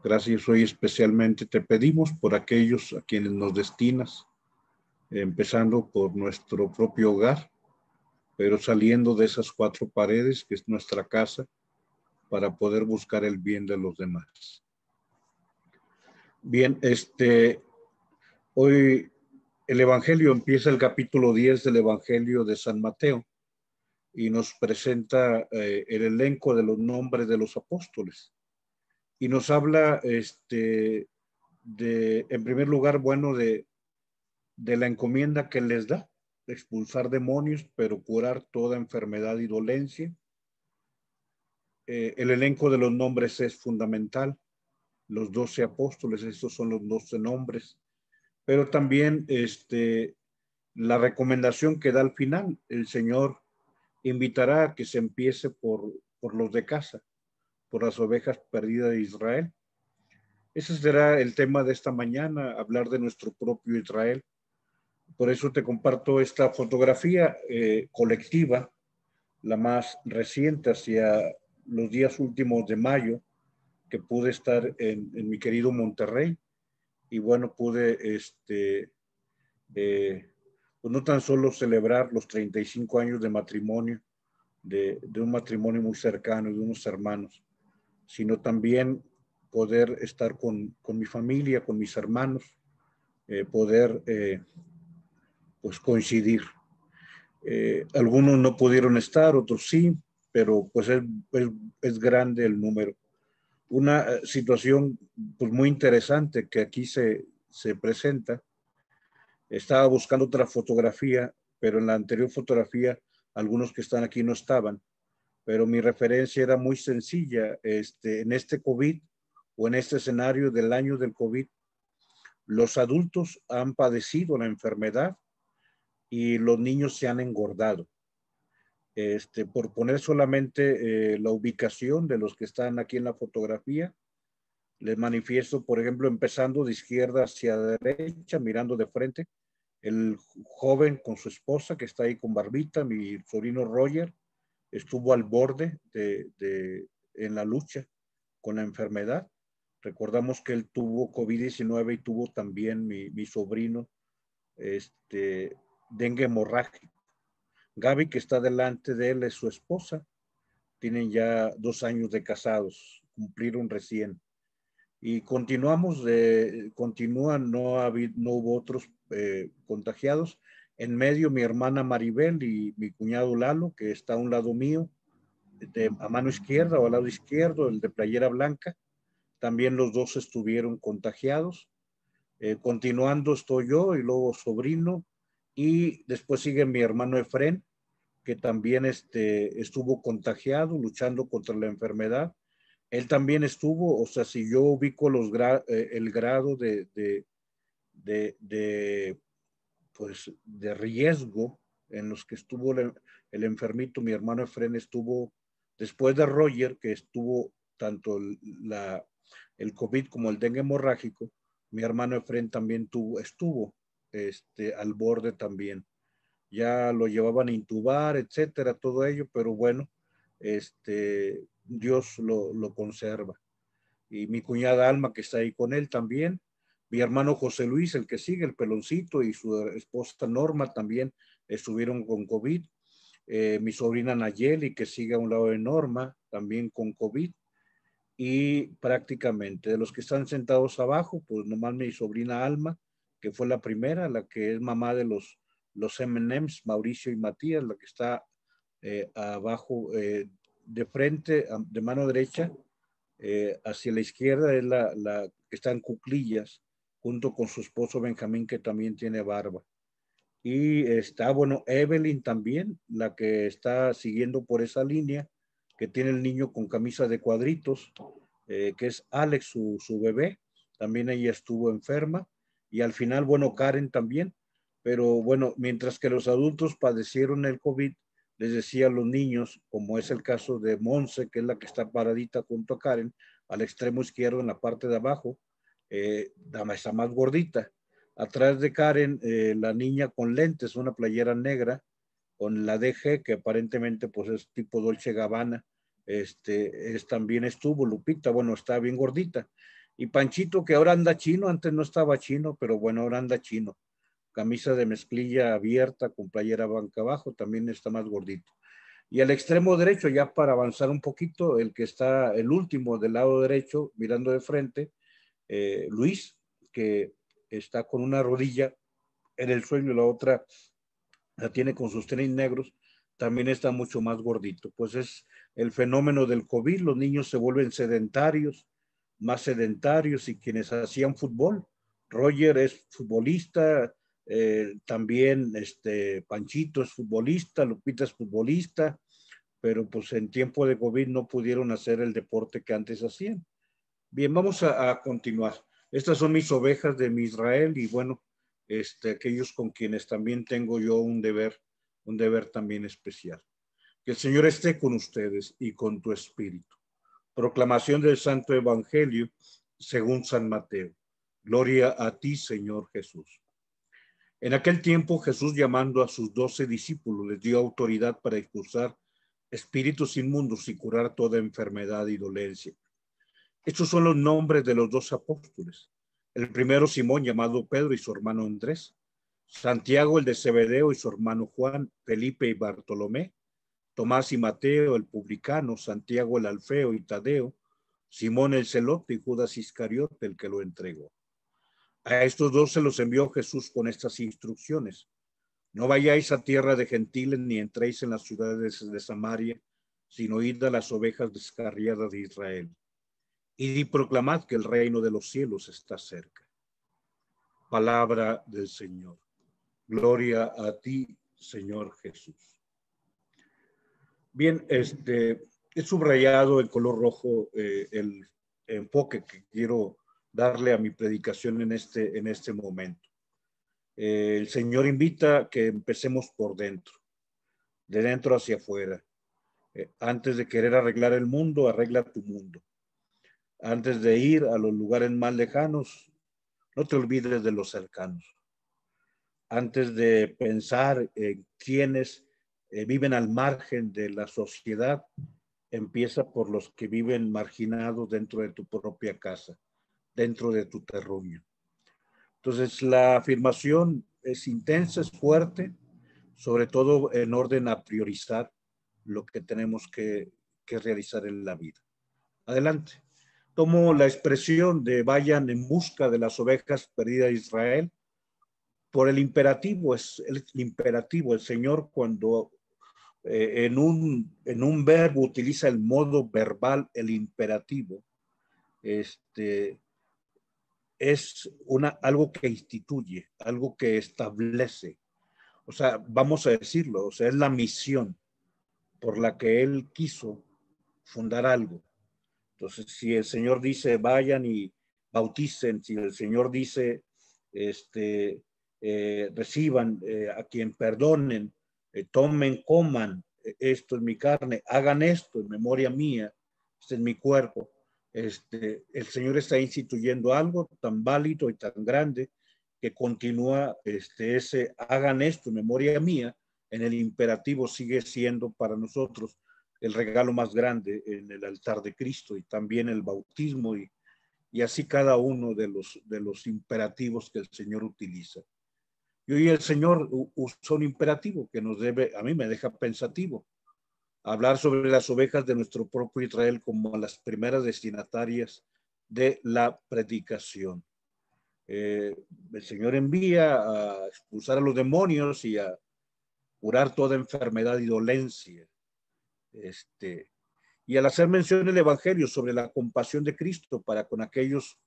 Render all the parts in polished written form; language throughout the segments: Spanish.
Gracias hoy especialmente te pedimos por aquellos a quienes nos destinas, empezando por nuestro propio hogar, pero saliendo de esas cuatro paredes que es nuestra casa para poder buscar el bien de los demás. Bien, hoy el Evangelio empieza el capítulo 10 del Evangelio de San Mateo y nos presenta el elenco de los nombres de los apóstoles. Y nos habla, en primer lugar, bueno, de la encomienda que les da, de expulsar demonios, pero curar toda enfermedad y dolencia. El elenco de los nombres es fundamental. Los 12 apóstoles, estos son los 12 nombres. Pero también la recomendación que da al final, el Señor invitará a que se empiece por los de casa, por las ovejas perdidas de Israel. Ese será el tema de esta mañana, hablar de nuestro propio Israel. Por eso te comparto esta fotografía colectiva, la más reciente, hacia los días últimos de mayo, que pude estar en mi querido Monterrey. Y bueno, pude, pues no tan solo celebrar los 35 años de matrimonio, de un matrimonio muy cercano, de unos hermanos, sino también poder estar con mi familia, con mis hermanos, poder pues coincidir. Algunos no pudieron estar, otros sí, pero pues es grande el número. Una situación pues muy interesante que aquí se presenta. Estaba buscando otra fotografía, pero en la anterior fotografía algunos que están aquí no estaban, pero mi referencia era muy sencilla. En este COVID o en este escenario del año del COVID, los adultos han padecido la enfermedad y los niños se han engordado. Por poner solamente la ubicación de los que están aquí en la fotografía, les manifiesto, por ejemplo, empezando de izquierda hacia derecha, mirando de frente, el joven con su esposa que está ahí con barbita, mi sobrino Roger, estuvo al borde en la lucha con la enfermedad. Recordamos que él tuvo COVID-19 y tuvo también mi sobrino dengue hemorrágico. Gaby, que está delante de él, es su esposa. Tienen ya 2 años de casados, cumplieron recién. Y continuamos, continúan, no hubo otros contagiados. En medio, mi hermana Maribel y mi cuñado Lalo, que está a un lado mío, a mano izquierda o al lado izquierdo, el de playera blanca. También los dos estuvieron contagiados. Continuando estoy yo y luego sobrino. Y después sigue mi hermano Efrén, que también estuvo contagiado, luchando contra la enfermedad. Él también estuvo, o sea, si yo ubico el grado pues, de riesgo en los que estuvo el enfermito, mi hermano Efrén estuvo, después de Roger, que estuvo tanto el COVID como el dengue hemorrágico, mi hermano Efrén también estuvo al borde también. Ya lo llevaban a intubar, etcétera, todo ello, pero bueno, Dios lo conserva. Y mi cuñada Alma, que está ahí con él también, mi hermano José Luis, el que sigue, el peloncito, y su esposa Norma también estuvieron con COVID. Mi sobrina Nayeli, que sigue a un lado de Norma, también con COVID. Y prácticamente de los que están sentados abajo, pues nomás mi sobrina Alma, que fue la primera, la que es mamá de los M&M's, Mauricio y Matías, la que está abajo, de frente, de mano derecha, hacia la izquierda es la que está en cuclillas, junto con su esposo Benjamín, que también tiene barba. Y está, bueno, Evelyn también, la que está siguiendo por esa línea, que tiene el niño con camisa de cuadritos, que es Alex, su bebé. También ella estuvo enferma. Y al final, bueno, Karen también. Pero bueno, mientras que los adultos padecieron el COVID, les decía a los niños, como es el caso de Monse, que es la que está paradita junto a Karen, al extremo izquierdo en la parte de abajo, está más gordita. Atrás de Karen, la niña con lentes, una playera negra, con la DG, que aparentemente pues es tipo Dolce Gabbana, también estuvo Lupita, bueno, está bien gordita. Y Panchito, que ahora anda chino, antes no estaba chino, pero bueno, ahora anda chino. Camisa de mezclilla abierta con playera banca abajo, también está más gordito. Y al extremo derecho, ya para avanzar un poquito, el que está el último del lado derecho, mirando de frente, Luis, que está con una rodilla en el suelo y la otra la tiene con sus tenis negros, también está mucho más gordito. Pues es el fenómeno del COVID, los niños se vuelven sedentarios, más sedentarios, y quienes hacían fútbol. Roger es futbolista, también Panchito es futbolista, Lupita es futbolista, pero pues en tiempo de COVID no pudieron hacer el deporte que antes hacían. Bien, vamos a continuar. Estas son mis ovejas de mi Israel y bueno, aquellos con quienes también tengo yo un deber también especial. Que el Señor esté con ustedes y con tu espíritu. Proclamación del Santo Evangelio según San Mateo. Gloria a ti, Señor Jesús. En aquel tiempo Jesús, llamando a sus 12 discípulos, les dio autoridad para expulsar espíritus inmundos y curar toda enfermedad y dolencia. Estos son los nombres de los 2 apóstoles. El primero, Simón, llamado Pedro, y su hermano Andrés. Santiago, el de Zebedeo, y su hermano Juan. Felipe y Bartolomé. Tomás y Mateo, el publicano. Santiago el Alfeo y Tadeo. Simón el celote y Judas Iscariote, el que lo entregó. A estos 2 se los envió Jesús con estas instrucciones. No vayáis a tierra de gentiles ni entréis en las ciudades de Samaria, sino id a las ovejas descarriadas de Israel. Y proclamad que el reino de los cielos está cerca. Palabra del Señor. Gloria a ti, Señor Jesús. Bien, he subrayado el color rojo, el enfoque que quiero darle a mi predicación en este momento. El Señor invita a que empecemos por dentro, de dentro hacia afuera. Antes de querer arreglar el mundo, arregla tu mundo. Antes de ir a los lugares más lejanos, no te olvides de los cercanos. Antes de pensar en quienes viven al margen de la sociedad, empieza por los que viven marginados dentro de tu propia casa, dentro de tu terruño. Entonces, la afirmación es intensa, es fuerte, sobre todo en orden a priorizar lo que tenemos que realizar en la vida. Adelante. Tomo la expresión de vayan en busca de las ovejas perdidas de Israel por el imperativo. Es el imperativo. El Señor, cuando en un verbo utiliza el modo verbal, el imperativo, es algo que instituye, algo que establece. O sea, vamos a decirlo, o sea, es la misión por la que Él quiso fundar algo. Entonces, si el Señor dice vayan y bauticen, si el Señor dice reciban a quien perdonen, tomen, coman, esto es mi carne, hagan esto en memoria mía, este es mi cuerpo. El Señor está instituyendo algo tan válido y tan grande que continúa ese hagan esto en memoria mía. En el imperativo sigue siendo para nosotros el regalo más grande en el altar de Cristo, y también el bautismo, y así cada uno de los imperativos que el Señor utiliza. Y hoy el Señor usó un imperativo que a mí me deja pensativo. Hablar sobre las ovejas de nuestro propio Israel como las primeras destinatarias de la predicación. El Señor envía a expulsar a los demonios y a curar toda enfermedad y dolencia. Y al hacer mención del Evangelio sobre la compasión de Cristo para con aquellos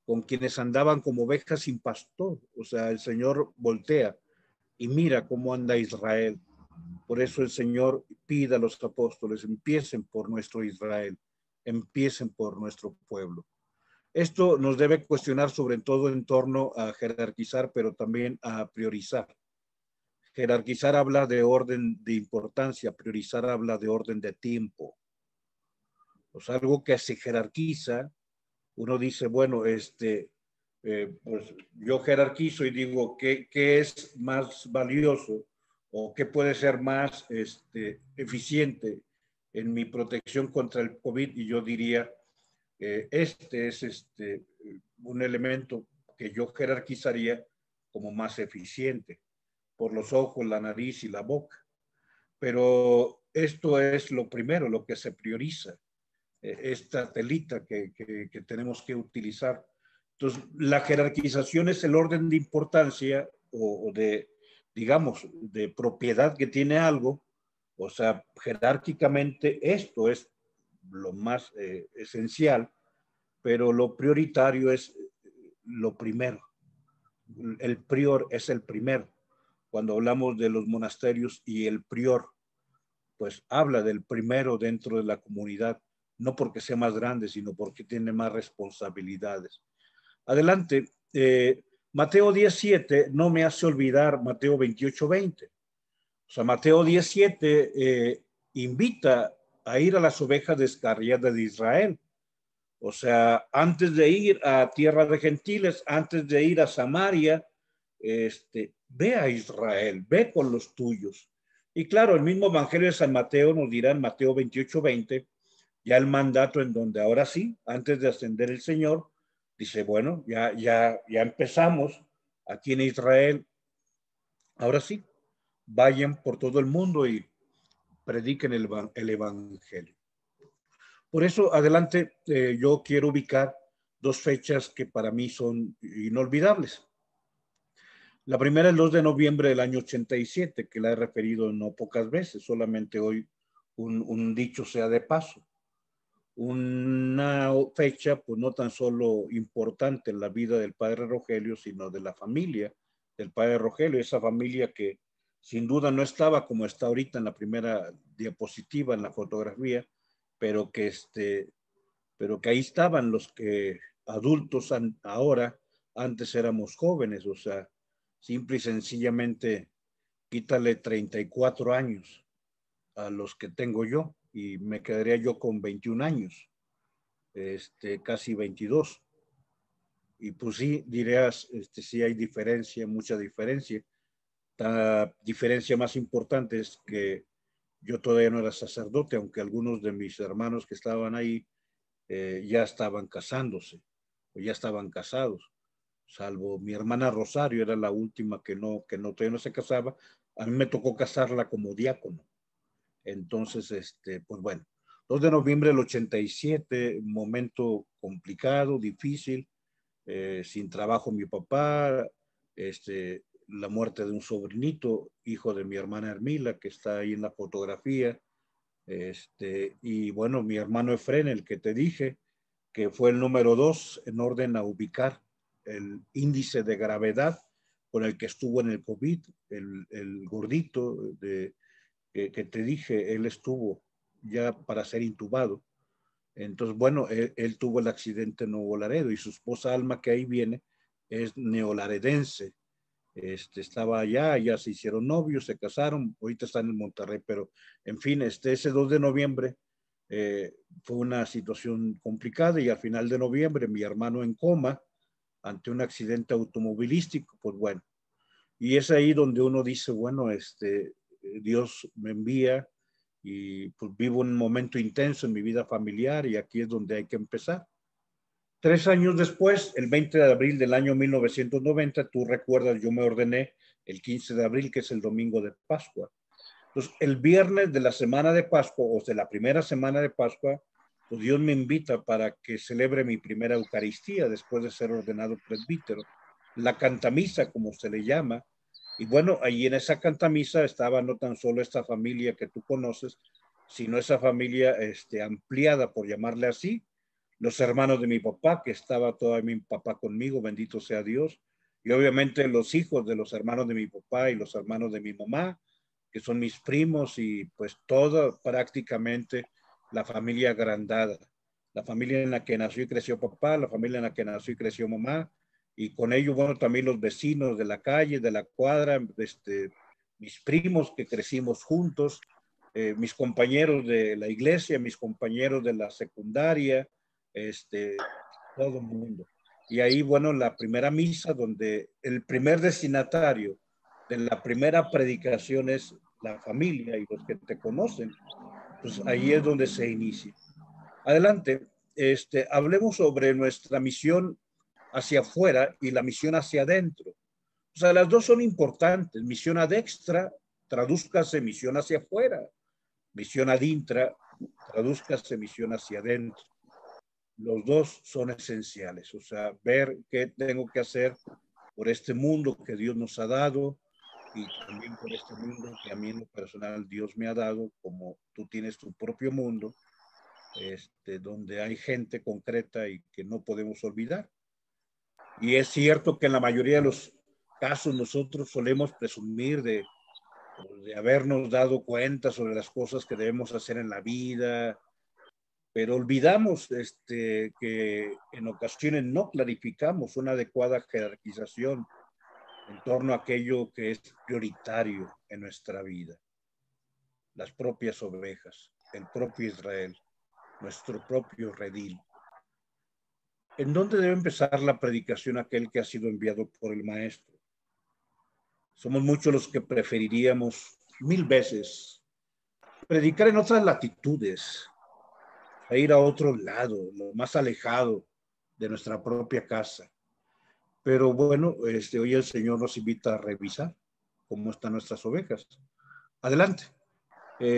con quienes andaban como ovejas sin pastor, o sea, el Señor voltea y mira cómo anda Israel. Por eso el Señor pide a los apóstoles, empiecen por nuestro Israel, empiecen por nuestro pueblo. Esto nos debe cuestionar sobre todo en torno a jerarquizar, pero también a priorizar. Jerarquizar habla de orden de importancia, priorizar habla de orden de tiempo. O sea, algo que se jerarquiza, uno dice, bueno, pues yo jerarquizo y digo, ¿qué es más valioso o qué puede ser más eficiente en mi protección contra el COVID? Y yo diría, Este es un elemento que yo jerarquizaría como más eficiente por los ojos, la nariz y la boca. Pero esto es lo primero, lo que se prioriza, esta telita que tenemos que utilizar. Entonces, la jerarquización es el orden de importancia o de, digamos, de propiedad que tiene algo. O sea, jerárquicamente esto es lo más esencial, pero lo prioritario es lo primero. El prior es el primero. Cuando hablamos de los monasterios y el prior, pues habla del primero dentro de la comunidad, no porque sea más grande, sino porque tiene más responsabilidades. Adelante. Mateo 17 no me hace olvidar Mateo 28:20. O sea, Mateo 17 invita a ir a las ovejas descarriadas de Israel. O sea, antes de ir a tierra de gentiles, antes de ir a Samaria, ve a Israel, ve con los tuyos. Y claro, el mismo Evangelio de San Mateo nos dirá en Mateo 28:20, ya el mandato en donde ahora sí, antes de ascender el Señor, dice, bueno, ya empezamos aquí en Israel, ahora sí, vayan por todo el mundo y prediquen el Evangelio. Por eso, adelante, yo quiero ubicar dos fechas que para mí son inolvidables. La primera, el 2 de noviembre del año 87, que la he referido no pocas veces, solamente hoy un dicho sea de paso. Una fecha, pues no tan solo importante en la vida del padre Rogelio, sino de la familia del padre Rogelio, esa familia que sin duda no estaba como está ahorita en la primera diapositiva, en la fotografía, pero pero que ahí estaban los que adultos ahora, antes éramos jóvenes, o sea, simple y sencillamente quítale 34 años a los que tengo yo y me quedaría yo con 21 años, casi 22. Y pues sí, dirías, sí hay diferencia, mucha diferencia. La diferencia más importante es que yo todavía no era sacerdote, aunque algunos de mis hermanos que estaban ahí ya estaban casándose o ya estaban casados, salvo mi hermana Rosario, era la última todavía no se casaba. A mí me tocó casarla como diácono. Entonces, pues bueno, 2 de noviembre del 87, momento complicado, difícil, sin trabajo mi papá, la muerte de un sobrinito, hijo de mi hermana Hermila, que está ahí en la fotografía, y bueno, mi hermano Efren, el que te dije, que fue el número 2 en orden a ubicar el índice de gravedad con el que estuvo en el COVID, el gordito que te dije, él estuvo ya para ser intubado. Entonces, bueno, él tuvo el accidente en Nuevo Laredo y su esposa Alma, que ahí viene, es neolaredense. Estaba allá, ya se hicieron novios, se casaron, ahorita están en Monterrey, pero en fin, ese 2 de noviembre fue una situación complicada y al final de noviembre mi hermano en coma ante un accidente automovilístico, pues bueno, y es ahí donde uno dice, bueno, Dios me envía y pues vivo un momento intenso en mi vida familiar y aquí es donde hay que empezar. 3 años después, el 20 de abril del año 1990, tú recuerdas, yo me ordené el 15 de abril, que es el domingo de Pascua. Entonces, el viernes de la semana de Pascua, o de la primera semana de Pascua, pues Dios me invita para que celebre mi primera Eucaristía después de ser ordenado presbítero. La cantamisa, como se le llama. Y bueno, ahí en esa cantamisa estaba no tan solo esta familia que tú conoces, sino esa familia ampliada, por llamarle así, los hermanos de mi papá, que estaba todavía mi papá conmigo, bendito sea Dios, y obviamente los hijos de los hermanos de mi papá y los hermanos de mi mamá, que son mis primos, y pues toda prácticamente la familia agrandada, la familia en la que nació y creció papá, la familia en la que nació y creció mamá, y con ello, bueno, también los vecinos de la calle, de la cuadra, mis primos que crecimos juntos, mis compañeros de la iglesia, mis compañeros de la secundaria, todo el mundo. Y ahí, bueno, la primera misa, donde el primer destinatario de la primera predicación es la familia y los que te conocen, pues ahí es donde se inicia. Adelante. hablemos sobre nuestra misión hacia afuera y la misión hacia adentro. O sea, las dos son importantes. Misión adextra, tradúzcase misión hacia afuera. Misión adintra, tradúzcase misión hacia adentro. Los dos son esenciales. O sea, ver qué tengo que hacer por este mundo que Dios nos ha dado y también por este mundo que a mí en lo personal Dios me ha dado, como tú tienes tu propio mundo, donde hay gente concreta y que no podemos olvidar. Y es cierto que en la mayoría de los casos nosotros solemos presumir de habernos dado cuenta sobre las cosas que debemos hacer en la vida, pero olvidamos que en ocasiones no clarificamos una adecuada jerarquización en torno a aquello que es prioritario en nuestra vida. Las propias ovejas, el propio Israel, nuestro propio redil. ¿En dónde debe empezar la predicación aquel que ha sido enviado por el Maestro? Somos muchos los que preferiríamos 1000 veces predicar en otras latitudes, a ir a otro lado, lo más alejado de nuestra propia casa. Pero bueno, hoy el Señor nos invita a revisar cómo están nuestras ovejas. Adelante.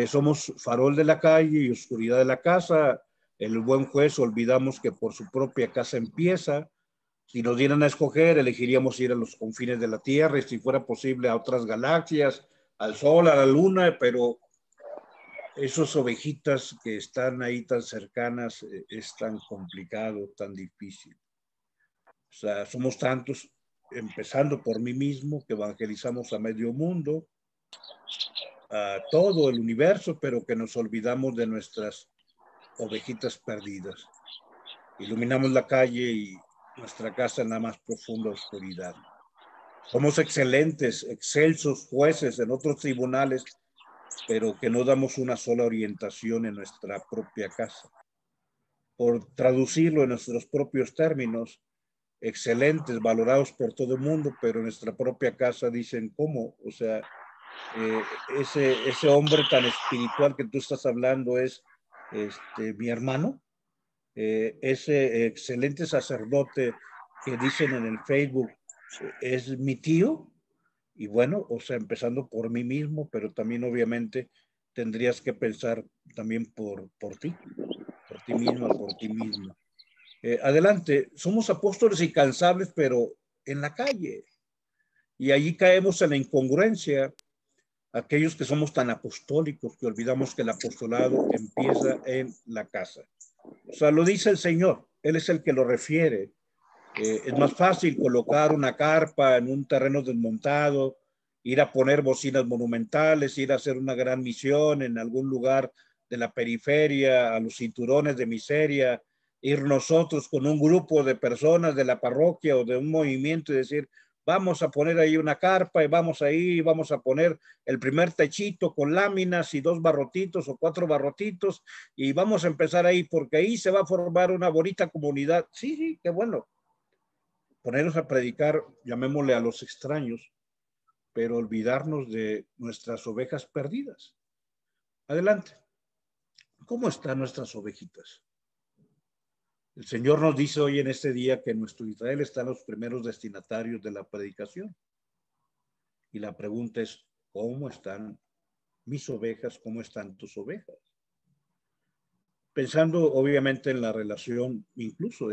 Somos farol de la calle y oscuridad de la casa. El buen juez olvidamos que por su propia casa empieza. Si nos dieran a escoger, elegiríamos ir a los confines de la Tierra y si fuera posible a otras galaxias, al Sol, a la Luna, pero esos ovejitas que están ahí tan cercanas es tan complicado, tan difícil. O sea, somos tantos, empezando por mí mismo, que evangelizamos a medio mundo, a todo el universo, pero que nos olvidamos de nuestras ovejitas perdidas. Iluminamos la calle y nuestra casa en la más profunda oscuridad. Somos excelentes, excelsos jueces en otros tribunales, pero que no damos una sola orientación en nuestra propia casa. Por traducirlo en nuestros propios términos, excelentes, valorados por todo el mundo, pero en nuestra propia casa dicen, ¿cómo? O sea, ese hombre tan espiritual que tú estás hablando es mi hermano, ese excelente sacerdote que dicen en el Facebook es mi tío. Y bueno, o sea, empezando por mí mismo, pero también obviamente tendrías que pensar también por ti misma, por ti mismo. Adelante, somos apóstoles incansables, pero en la calle. Y allí caemos en la incongruencia. Aquellos que somos tan apostólicos que olvidamos que el apostolado empieza en la casa. O sea, lo dice el Señor, Él es el que lo refiere. Es más fácil colocar una carpa en un terreno desmontado, ir a poner bocinas monumentales, ir a hacer una gran misión en algún lugar de la periferia, a los cinturones de miseria, ir nosotros con un grupo de personas de la parroquia o de un movimiento y decir, vamos a poner ahí una carpa y vamos ahí, vamos a poner el primer techito con láminas y 2 barrotitos o 4 barrotitos y vamos a empezar ahí porque ahí se va a formar una bonita comunidad. Sí, sí, qué bueno. Ponernos a predicar, llamémosle a los extraños, pero olvidarnos de nuestras ovejas perdidas. Adelante. ¿Cómo están nuestras ovejitas? El Señor nos dice hoy en este día que en nuestro Israel están los primeros destinatarios de la predicación. Y la pregunta es, ¿cómo están mis ovejas? ¿Cómo están tus ovejas? Pensando obviamente en la relación, incluso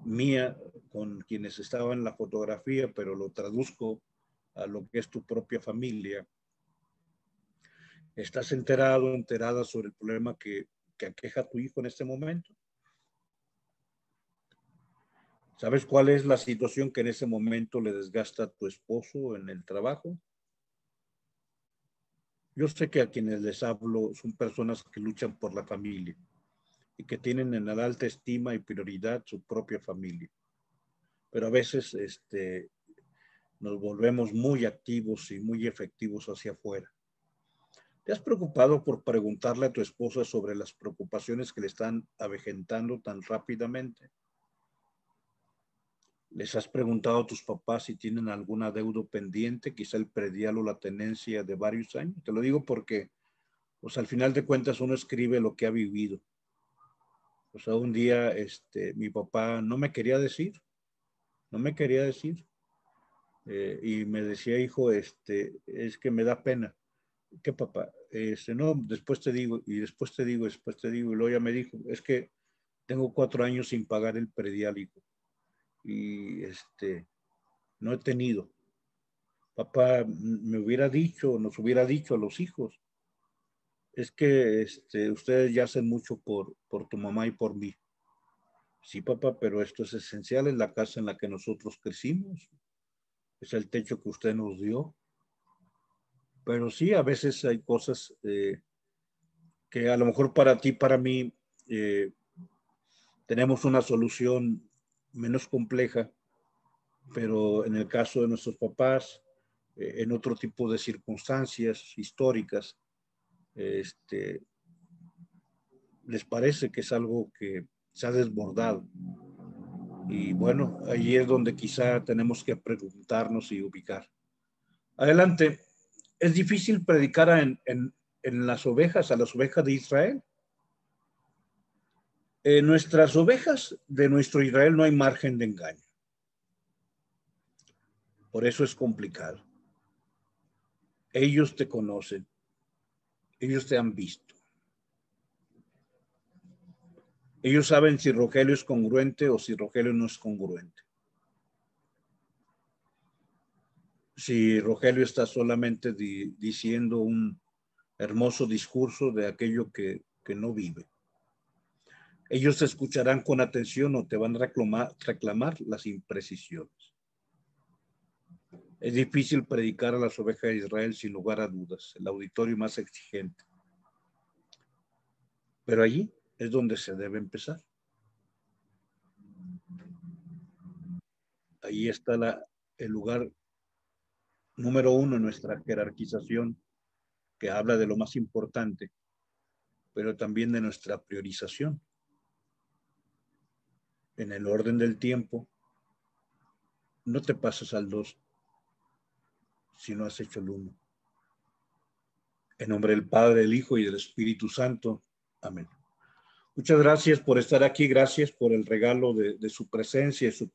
mía con quienes estaban en la fotografía, pero lo traduzco a lo que es tu propia familia. ¿Estás enterado, enterada sobre el problema que aqueja a tu hijo en este momento? ¿Sabes cuál es la situación que en ese momento le desgasta a tu esposo en el trabajo? Yo sé que a quienes les hablo son personas que luchan por la familia y que tienen en la alta estima y prioridad su propia familia. Pero a veces nos volvemos muy activos y muy efectivos hacia afuera. ¿Te has preocupado por preguntarle a tu esposa sobre las preocupaciones que le están avejentando tan rápidamente? ¿Les has preguntado a tus papás si tienen algún adeudo pendiente, quizá el predial o la tenencia de varios años? Te lo digo porque, pues al final de cuentas uno escribe lo que ha vivido. O sea, un día mi papá no me quería decir, no me quería decir. Y me decía, hijo, es que me da pena. ¿Qué papá? No, después te digo, y después te digo, después te digo. Y luego ya me dijo, es que tengo 4 años sin pagar el predial, hijo. Y no he tenido. Papá me hubiera dicho, nos hubiera dicho a los hijos, es que ustedes ya hacen mucho por tu mamá y por mí. Sí, papá, pero esto es esencial, es la casa en la que nosotros crecimos, es el techo que usted nos dio. Pero sí, a veces hay cosas que a lo mejor para ti, para mí, eh, tenemos una solución menos compleja, pero en el caso de nuestros papás, en otro tipo de circunstancias históricas, les parece que es algo que se ha desbordado. Y bueno, ahí es donde quizá tenemos que preguntarnos y ubicar. Adelante. Es difícil predicar en las ovejas, a las ovejas de Israel. En nuestras ovejas de nuestro Israel no hay margen de engaño. Por eso es complicado. Ellos te conocen. Ellos te han visto. Ellos saben si Rogelio es congruente o si Rogelio no es congruente. Si Rogelio está solamente diciendo un hermoso discurso de aquello que no vive. Ellos te escucharán con atención o te van a reclamar las imprecisiones. Es difícil predicar a las ovejas de Israel sin lugar a dudas, el auditorio más exigente. Pero allí es donde se debe empezar. Ahí está el lugar número 1 en nuestra jerarquización, que habla de lo más importante, pero también de nuestra priorización. En el orden del tiempo, no te pases al 2 si no has hecho el 1. En nombre del Padre, del Hijo y del Espíritu Santo. Amén. Muchas gracias por estar aquí, gracias por el regalo de su presencia y su